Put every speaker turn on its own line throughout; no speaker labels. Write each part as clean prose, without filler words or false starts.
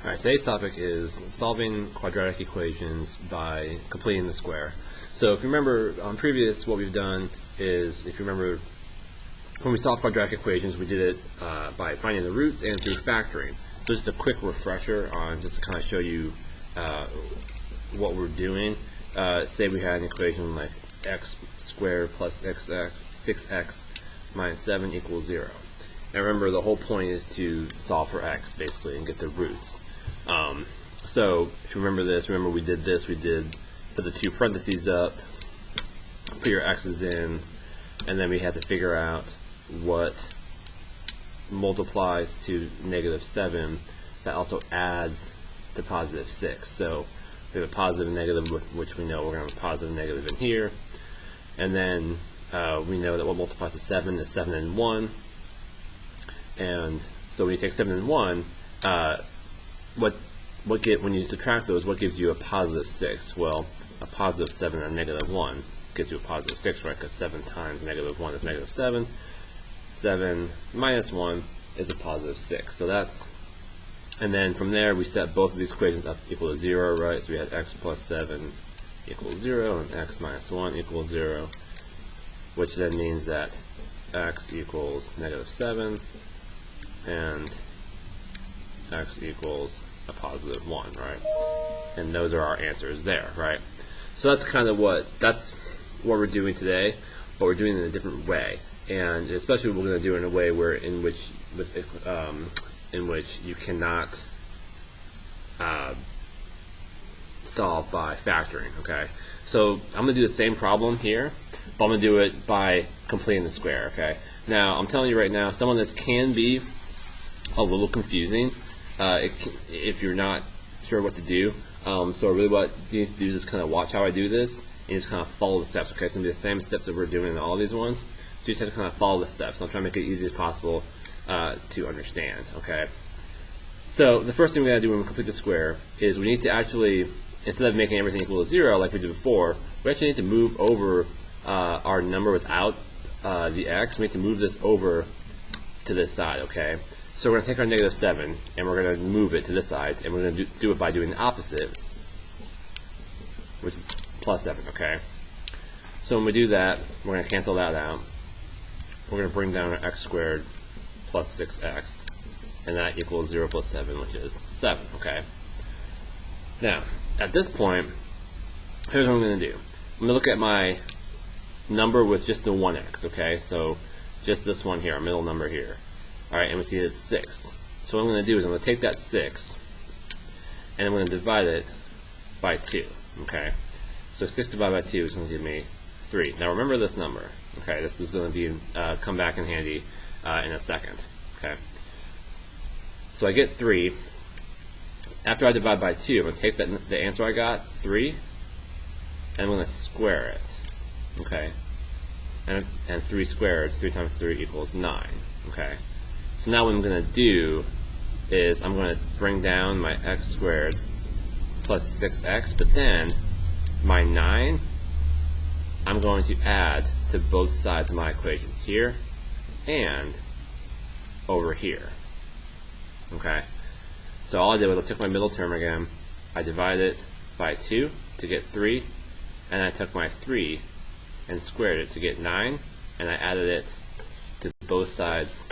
Alright, today's topic is solving quadratic equations by completing the square. So if you remember on previous, what we've done is, if you remember, when we solved quadratic equations, we did it by finding the roots and through factoring. So just a quick refresher on, just to kind of show you what we're doing. Say we had an equation like x squared plus 6x minus 7 equals 0. And remember, the whole point is to solve for x, basically, and get the roots. So if you remember this, remember we did this, we did put the two parentheses up, put your x's in, and then we had to figure out what multiplies to negative 7 that also adds to positive 6. So we have a positive and negative, which we know we're going to have a positive and negative in here. And then we know that what multiplies to 7 is 7 and 1. And so when you take 7 and 1, when you subtract those, what gives you a positive 6? Well, a positive 7 and a negative 1 gives you a positive 6, right? Because 7 times negative 1 is negative 7. 7 minus 1 is a positive 6. So that's, and then from there we set both of these equations up equal to 0, right? So we had x plus 7 equals 0 and x minus 1 equals 0, which then means that x equals negative 7 and x equals a positive 1, right? And those are our answers there, right? So that's kind of what we're doing today, but we're doing it in a different way, and especially we're going to do it in a way where in which you cannot solve by factoring. Okay, so I'm going to do the same problem here, but I'm going to do it by completing the square. Okay, now I'm telling you right now, some of this can be a little confusing if you're not sure what to do. So really what you need to do is just kind of watch how I do this and just kind of follow the steps. Okay, it's going to be the same steps that we're doing in all these ones. So you just have to kind of follow the steps. I'm trying to make it easy as possible to understand. Okay, so the first thing we got to do when we complete the square is we need to actually, instead of making everything equal to 0 like we did before, we actually need to move over our number without the x. We need to move this over to this side. Okay, so we're going to take our negative 7 and we're going to move it to this side, and we're going to do it by doing the opposite, which is plus 7. Okay, so when we do that, we're going to cancel that out. We're going to bring down our x squared plus 6x, and that equals 0 plus 7, which is 7. Okay, now at this point, here's what I'm going to do. I'm going to look at my number with just the 1x. Okay, so just this one here, our middle number here. Alright, and we see that it's 6. So what I'm going to do is I'm going to take that 6 and I'm going to divide it by 2. Okay, so 6 divided by 2 is going to give me 3. Now remember this number. Okay, this is going to be come back in handy in a second. Okay, so I get 3. After I divide by 2, I'm going to take the answer I got, 3, and I'm going to square it. Okay, and 3 squared, 3 times 3 equals 9. Okay, so now what I'm going to do is I'm going to bring down my x squared plus 6x, but then my 9 I'm going to add to both sides of my equation, here and over here. Okay, so all I did was I took my middle term again, I divided it by 2 to get 3, and I took my 3 and squared it to get 9, and I added it to both sides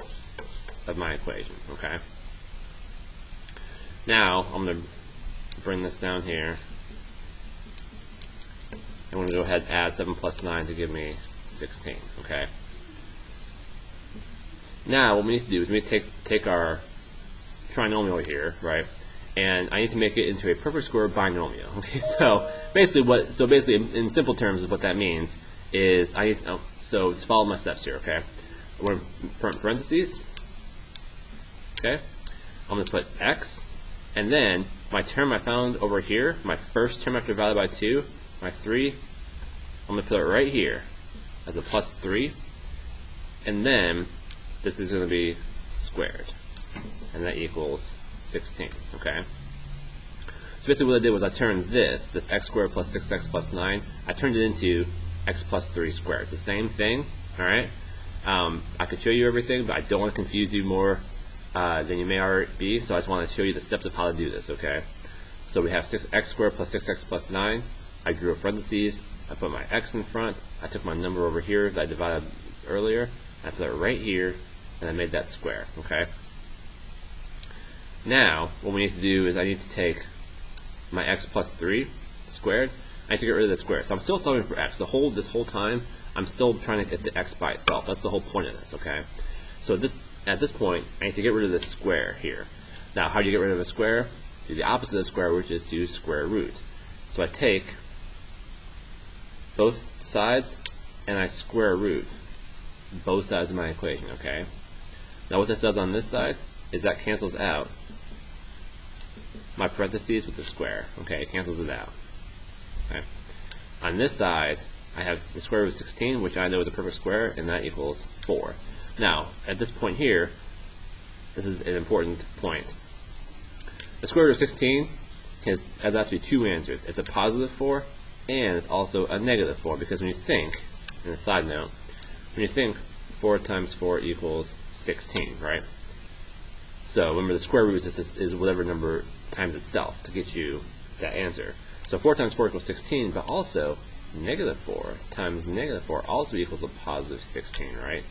of my equation. Okay, now I'm going to bring this down here. I'm going to go ahead and add 7 plus 9 to give me 16. Okay, now what we need to do is we need to take our trinomial here, right, and I need to make it into a perfect square binomial. Okay, so basically in simple terms, what that means is I need to, so just follow my steps here. Okay, we're going to put parentheses. Okay, I'm going to put x, and then my term I found over here, my first term after divided by 2, my 3, I'm going to put it right here as a plus 3, and then this is going to be squared, and that equals 16. Okay, so basically what I did was I turned this x squared plus 6x plus 9, I turned it into x plus 3 squared. It's the same thing. Alright, I could show you everything, but I don't want to confuse you more than you may already be, so I just want to show you the steps of how to do this, okay? So we have 6x squared plus 6x plus 9. I drew a parentheses. I put my x in front. I took my number over here that I divided earlier. I put it right here, and I made that square, okay? Now, what we need to do is I need to take my x plus 3 squared. I need to get rid of the square. So I'm still solving for x. This whole time, I'm still trying to get the x by itself. That's the whole point of this, okay? So at this point, I need to get rid of this square here. Now, how do you get rid of a square? Do the opposite of square, which is to square root. So I take both sides and I square root both sides of my equation, okay? Now what this does on this side is that cancels out my parentheses with the square, okay? It cancels it out, okay? On this side, I have the square root of 16, which I know is a perfect square, and that equals 4. Now, at this point here, this is an important point. The square root of 16 has actually two answers. It's a positive 4, and it's also a negative 4, because when you think, and a side note, when you think 4 times 4 equals 16, right? So remember, the square root is whatever number times itself to get you that answer. So 4 times 4 equals 16, but also negative 4 times negative 4 also equals a positive 16, right?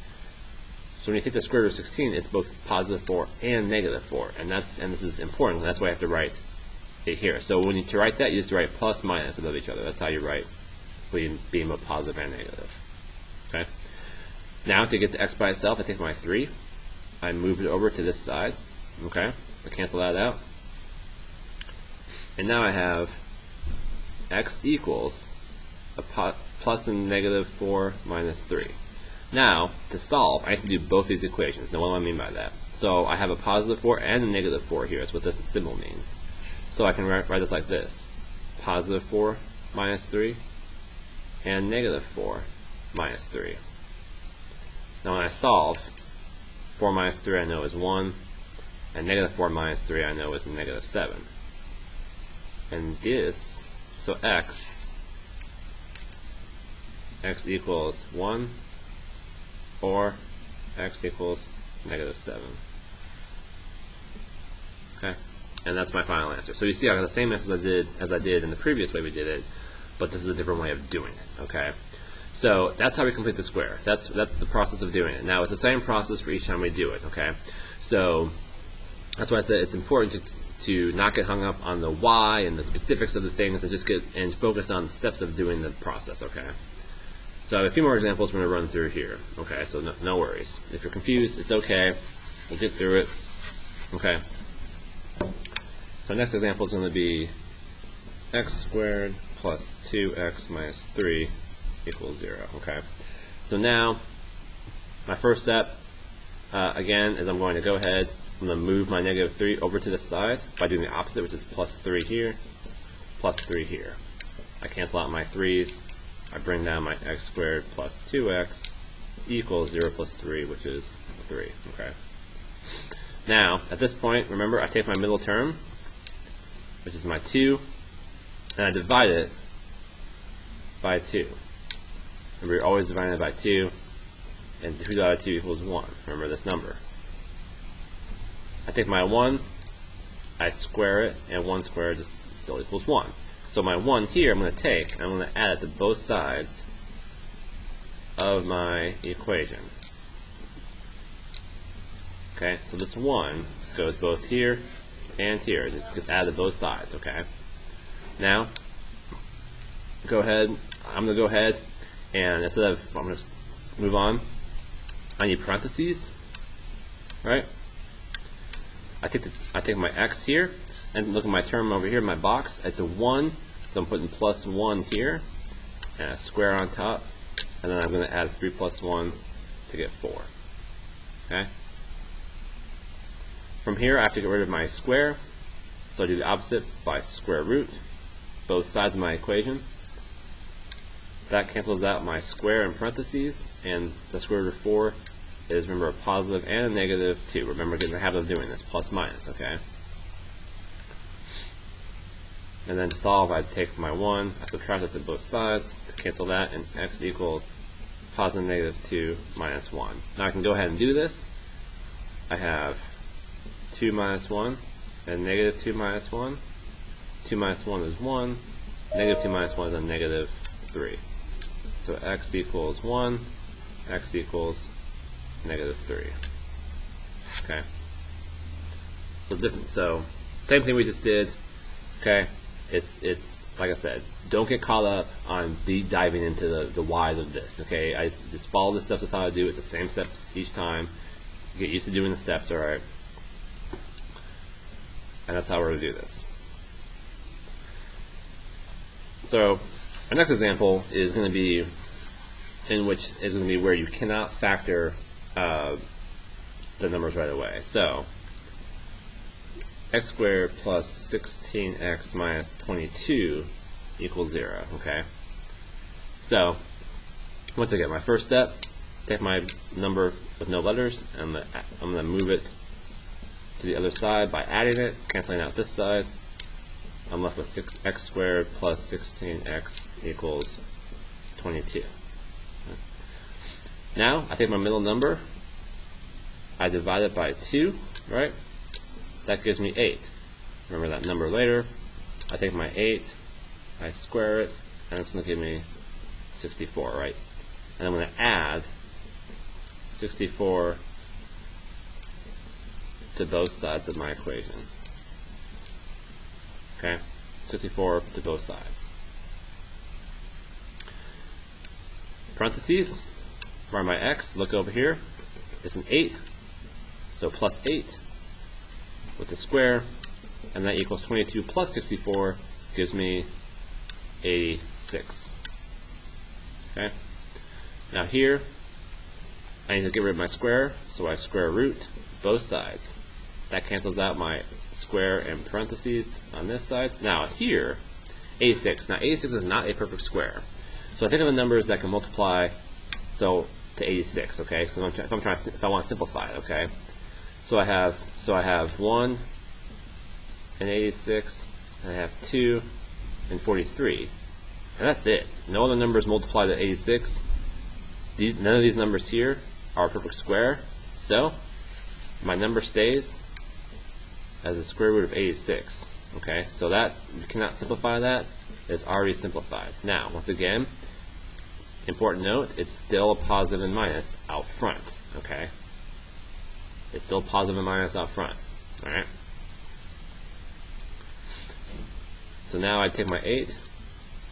So when you take the square root of 16, it's both positive 4 and negative 4, and this is important. That's why I have to write it here. So to write that, you just write plus minus above each other. That's how you write being both positive and negative. Okay. Now to get the x by itself, I take my 3, I move it over to this side. Okay, to cancel that out, and now I have x equals a plus and negative 4 minus 3. Now, to solve, I have to do both these equations. Now, what do I mean by that? So, I have a positive 4 and a negative 4 here. That's what this symbol means. So, I can write this like this. Positive 4 minus 3 and negative 4 minus 3. Now, when I solve, 4 minus 3 I know is 1, and negative 4 minus 3 I know is negative 7. And this, so x equals 1, or x equals negative 7. Okay, and that's my final answer. So you see I got the same answer as I did in the previous way we did it, but this is a different way of doing it. Okay, so that's how we complete the square. That's the process of doing it. Now it's the same process for each time we do it. Okay, so that's why I said it's important to not get hung up on the why and the specifics of the things, and just focus on the steps of doing the process. Okay. So I have a few more examples we're going to run through here. Okay, so no worries. If you're confused, it's okay. We'll get through it. Okay. So next example is going to be x squared plus 2x minus 3 equals 0. Okay. So now, my first step, again, is I'm going to go ahead, I'm going to move my negative 3 over to this side by doing the opposite, which is plus 3 here, plus 3 here. I cancel out my 3's. I bring down my x squared plus 2x equals 0 plus 3, which is 3. Okay. Now, at this point, remember, I take my middle term, which is my 2, and I divide it by 2. Remember, you're always dividing it by 2, and 2 divided by 2 equals 1. Remember this number. I take my 1, I square it, and 1 squared just still equals 1. So my 1 here I'm going to take, and I'm going to add it to both sides of my equation. Okay, so this 1 goes both here and here. It gets added to both sides, okay? Now, I'm going to go ahead, and instead of, I'm going to move on, I need parentheses, right? I take my x here, and look at my term over here in my box. It's a 1, so I'm putting plus 1 here, and a square on top, and then I'm going to add 3 plus 1 to get 4. Okay? From here, I have to get rid of my square, so I do the opposite by square root, both sides of my equation. That cancels out my square in parentheses, and the square root of 4 is, remember, a positive and a negative 2. Remember, getting the habit of doing this, plus minus, okay? And then to solve, I take my 1, I subtract it to both sides to cancel that, and x equals positive negative 2 minus 1. Now I can go ahead and do this. I have 2 minus 1, and negative 2 minus 1. 2 minus 1 is 1. Negative 2 minus 1 is a negative 3. So x equals 1, x equals negative 3. Okay. So same thing we just did. Okay. It's like I said, don't get caught up on deep diving into the whys of this. Okay. I just follow the steps I thought I'd do. It's the same steps each time. Get used to doing the steps, all right. And that's how we're going to do this. So our next example is going to be where you cannot factor the numbers right away. So x squared plus 16x minus 22 equals 0. Okay. So once again, my first step, take my number with no letters, and I'm going to move it to the other side by adding it, canceling out this side. I'm left with 6x squared plus 16x equals 22. Now I take my middle number, I divide it by 2, right? That gives me 8. Remember that number later. I take my 8, I square it, and it's going to give me 64, right? And I'm going to add 64 to both sides of my equation. Okay, 64 to both sides. Parentheses, where my x, look over here, it's an 8, so plus 8 with the square, and that equals 22 plus 64 gives me 86. Okay, now here I need to get rid of my square, so I square root both sides. That cancels out my square and parentheses on this side. Now here, 86. Now 86 is not a perfect square. So I think of the numbers that can multiply to 86. Okay, so if I want to simplify it. Okay, so I have 1 and 86, and I have 2 and 43, and that's it. No other numbers multiply to 86. None of these numbers here are a perfect square, so my number stays as the square root of 86. Okay, so that you cannot simplify that. It's already simplified. Now, once again, important note, it's still a positive and minus out front. Okay, it's still positive and minus out front. All right. So now I take my 8,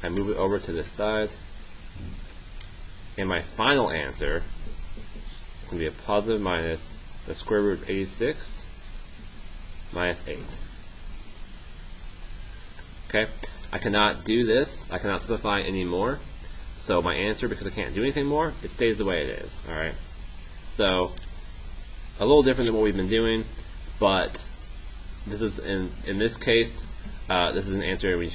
I move it over to this side, and my final answer is going to be a positive minus the square root of 86 minus 8. Okay, I cannot do this. I cannot simplify anymore. So my answer, because I can't do anything more, it stays the way it is. All right. So a little different than what we've been doing, but this is in this case, this is an answer that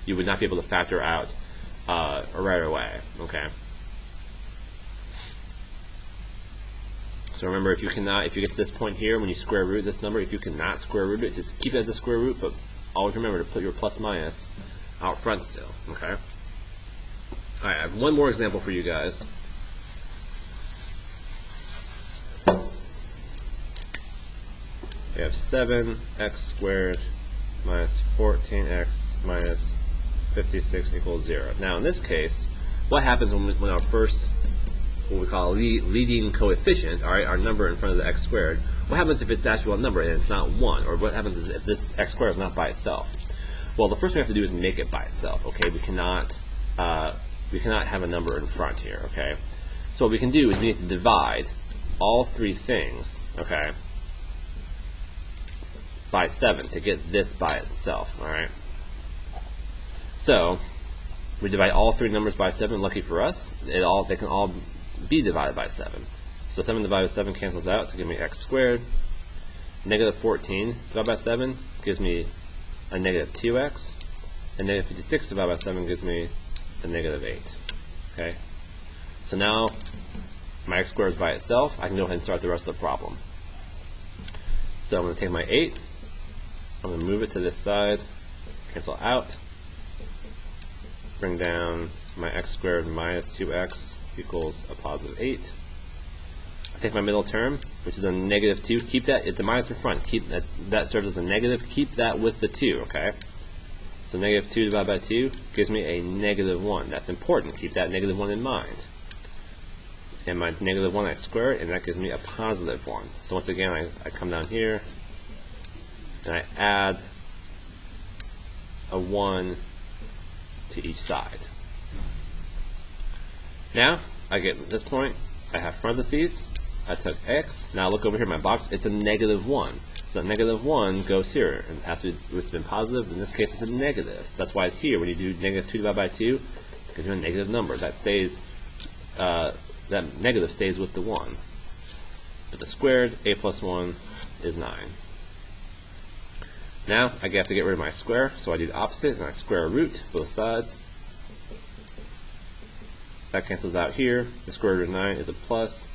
you would not be able to factor out right away. Okay. So remember, if you get to this point here, when you square root this number, if you cannot square root it, just keep it as a square root, but always remember to put your plus minus out front still. Okay. All right, I have one more example for you guys. We have 7x squared minus 14x minus 56 equals 0. Now in this case, what happens when our first, what we call a leading coefficient, all right, our number in front of the x squared, what happens if it's actually a number and it's not 1? Or what happens is if this x squared is not by itself? Well, the first thing we have to do is make it by itself. Okay, we cannot have a number in front here. Okay, so what we can do is we need to divide all three things, okay, by 7 to get this by itself. All right, so we divide all three numbers by 7. Lucky for us, they can all be divided by 7. So 7 divided by 7 cancels out to give me x squared. Negative 14 divided by 7 gives me a negative 2x. And negative 56 divided by 7 gives me a negative 8. Okay. So now my x squared is by itself. I can go ahead and start the rest of the problem. So I'm going to take my 8. I'm going to move it to this side. Cancel out. Bring down my x squared minus 2x equals a positive 8. I take my middle term, which is a negative 2. Keep that, the minus in front, keep that serves as a negative. Keep that with the 2, okay? So negative 2 divided by 2 gives me a negative 1. That's important. Keep that negative 1 in mind. And my negative 1 I square it, and that gives me a positive 1. So once again, I come down here, and I add a 1 to each side. Now, I get at this point, I have parentheses, I took x, now look over here in my box, it's a negative 1. So that negative 1 goes here, and it's been positive, in this case it's a negative. That's why here, when you do negative 2 divided by 2, it gives you a negative number. That stays, that negative stays with the 1. But the squared, a plus 1, is 9. Now, I have to get rid of my square, so I do the opposite, and I square a root, both sides. That cancels out here. The square root of 9 is a plus,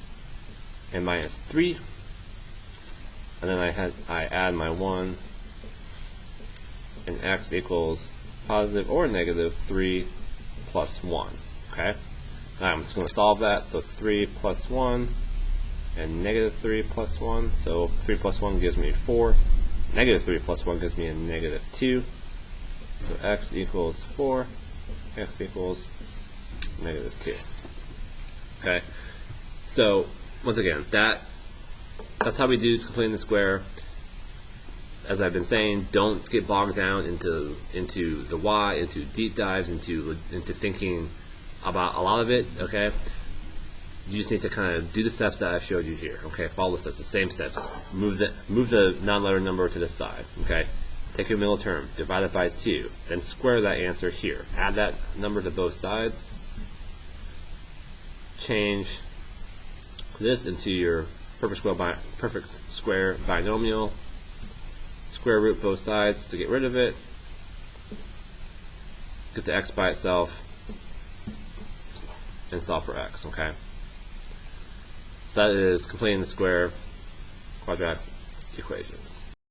and minus 3. And then I add my 1, and x equals positive or negative 3 plus 1. Okay? Now I'm just going to solve that. So 3 plus 1 and negative 3 plus 1. So 3 plus 1 gives me 4. Negative 3 plus 1 gives me a negative 2. So x equals 4. X equals negative 2. Okay? So once again, that's how we do completing the square. As I've been saying, don't get bogged down into the why, into deep dives, into thinking about a lot of it. Okay, you just need to kind of do the steps that I've showed you here. Okay, follow the steps, the same steps. Move the non-letter number to this side. Okay, take your middle term, divide it by 2, then square that answer here. Add that number to both sides. Change this into your perfect square binomial. Square root both sides to get rid of it. Get the x by itself and solve for x. Okay. So that is completing the square quadratic equations.